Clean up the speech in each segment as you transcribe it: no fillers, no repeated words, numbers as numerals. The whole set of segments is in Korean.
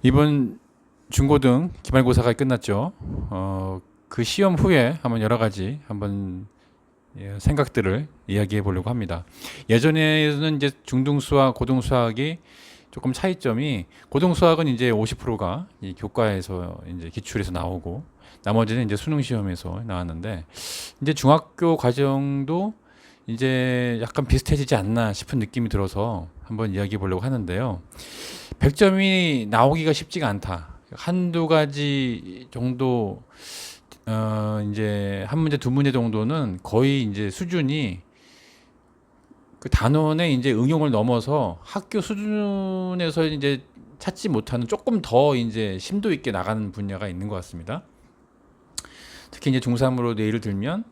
이번 중고등 기말고사가 끝났죠. 그 시험 후에 한번 여러 가지 한번 생각들을 이야기해 보려고 합니다. 예전에는 이제 중등수학, 고등수학이 조금 차이점이 고등수학은 이제 50%가 이 교과에서 이제 기출에서 나오고 나머지는 이제 수능 시험에서 나왔는데 이제 중학교 과정도 이제 약간 비슷해지지 않나 싶은 느낌이 들어서 한번 이야기해 보려고 하는데요. 100점이 나오기가 쉽지가 않다. 한두 가지 정도 이제 한 문제 두 문제 정도는 거의 이제 수준이 그 단원의 이제 응용을 넘어서 학교 수준에서 이제 찾지 못하는 조금 더 이제 심도 있게 나가는 분야가 있는 것 같습니다. 특히 이제 중3으로 예를 들면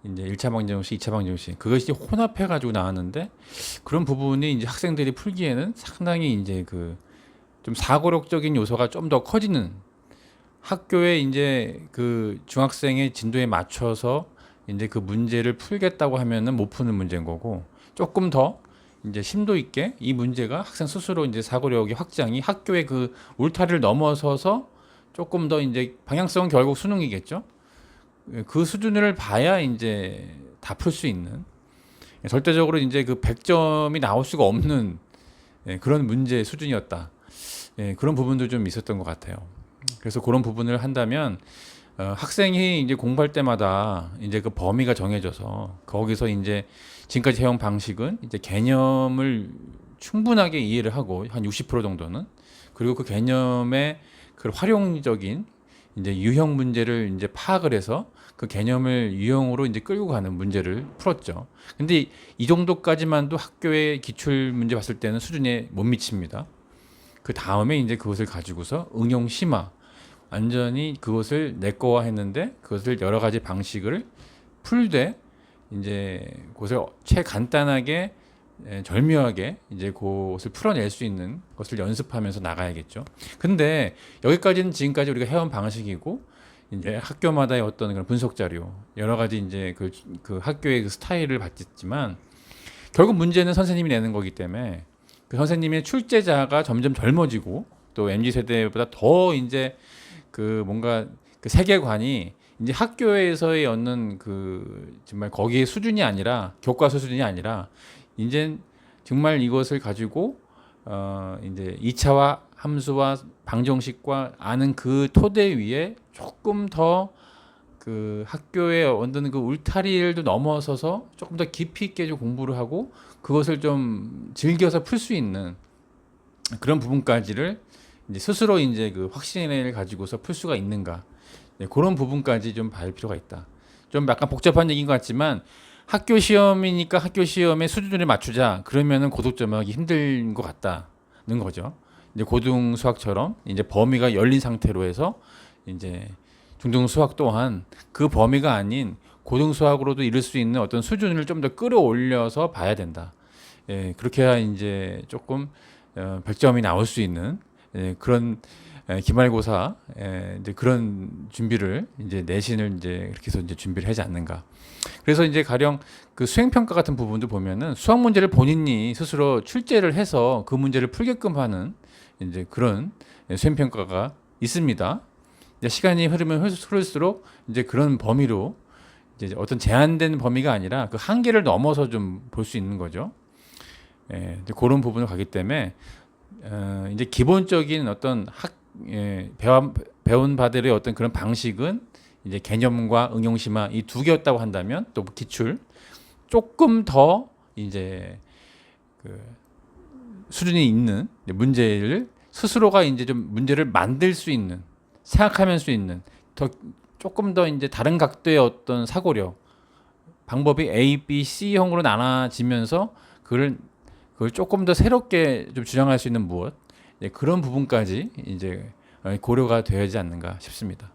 이제 1차 방정식, 2차 방정식 그것이 혼합해 가지고 나왔는데 그런 부분이 이제 학생들이 풀기에는 상당히 이제 그 좀 사고력적인 요소가 좀 더 커지는 학교에 이제 그 중학생의 진도에 맞춰서 이제 그 문제를 풀겠다고 하면은 못 푸는 문제인 거고 조금 더 이제 심도 있게 이 문제가 학생 스스로 이제 사고력의 확장이 학교의 그 울타리를 넘어서서 조금 더 이제 방향성은 결국 수능이겠죠. 그 수준을 봐야 이제 다 풀 수 있는 절대적으로 이제 그 100점이 나올 수가 없는 그런 문제 수준이었다. 그런 부분도 좀 있었던 것 같아요. 그래서 그런 부분을 한다면 학생이 이제 공부할 때마다 이제 그 범위가 정해져서 거기서 이제 지금까지 해온 방식은 이제 개념을 충분하게 이해를 하고 한 60% 정도는 그리고 그 개념의 그 활용적인 이제 유형 문제를 이제 파악을 해서 그 개념을 유형으로 이제 끌고 가는 문제를 풀었죠. 근데 이 정도까지만도 학교의 기출 문제 봤을 때는 수준에 못 미칩니다. 그 다음에 이제 그것을 가지고서 응용 심화, 완전히 그것을 내거화했는데 그것을 여러 가지 방식을 풀되 이제 그것을 최간단하게 절묘하게 이제 그것을 풀어낼 수 있는 것을 연습하면서 나가야겠죠. 근데 여기까지는 지금까지 우리가 해온 방식이고 이제 학교마다의 어떤 그런 분석 자료 여러 가지 이제 그 학교의 그 스타일을 봤지만 결국 문제는 선생님이 내는 거기 때문에 그 선생님의 출제자가 점점 젊어지고 또 MZ 세대보다 더 이제 그 뭔가 그 세계관이 이제 학교에서의 얻는 그 정말 거기에 수준이 아니라 교과서 수준이 아니라 이제 정말 이것을 가지고 이제 2차와 함수와 방정식과 아는 그 토대 위에 조금 더 그 학교에 얻는 그 울타리를 넘어서서 조금 더 깊이 있게 좀 공부를 하고 그것을 좀 즐겨서 풀 수 있는 그런 부분까지를 이제 스스로 이제 그 확신을 가지고서 풀 수가 있는가 그런 부분까지 좀 봐야 필요가 있다. 좀 약간 복잡한 얘기인 것 같지만 학교 시험이니까 학교 시험의 수준을 맞추자 그러면은 고득점하기 힘든 것 같다는 거죠. 이제 고등 수학처럼 이제 범위가 열린 상태로 해서 이제 중등 수학 또한 그 범위가 아닌 고등 수학으로도 이룰 수 있는 어떤 수준을 좀 더 끌어올려서 봐야 된다. 그렇게 해야 이제 조금 100점이 나올 수 있는 그런 기말고사 이제 그런 준비를 이제 내신을 이제 이렇게 해서 이제 준비를 하지 않는가. 그래서 이제 가령 그 수행평가 같은 부분도 보면은 수학 문제를 본인이 스스로 출제를 해서 그 문제를 풀게끔 하는 이제 그런 수행평가가 있습니다. 시간이 흐르면 흐를수록 이제 그런 범위로 이제 어떤 제한된 범위가 아니라 그 한계를 넘어서 좀 볼 수 있는 거죠. 이제 그런 부분을 가기 때문에 이제 기본적인 어떤 배운 바들의 어떤 그런 방식은 이제 개념과 응용 심화 이 두 개였다고 한다면 또 기출 조금 더 이제 그 수준이 있는 문제를 스스로가 이제 좀 문제를 만들 수 있는 생각하면 수 있는 더 조금 더 이제 다른 각도의 어떤 사고력 방법이 A, B, C형으로 나눠지면서 그걸 조금 더 새롭게 좀 주장할 수 있는 무엇 그런 부분까지 이제 고려가 되어야지 않는가 싶습니다.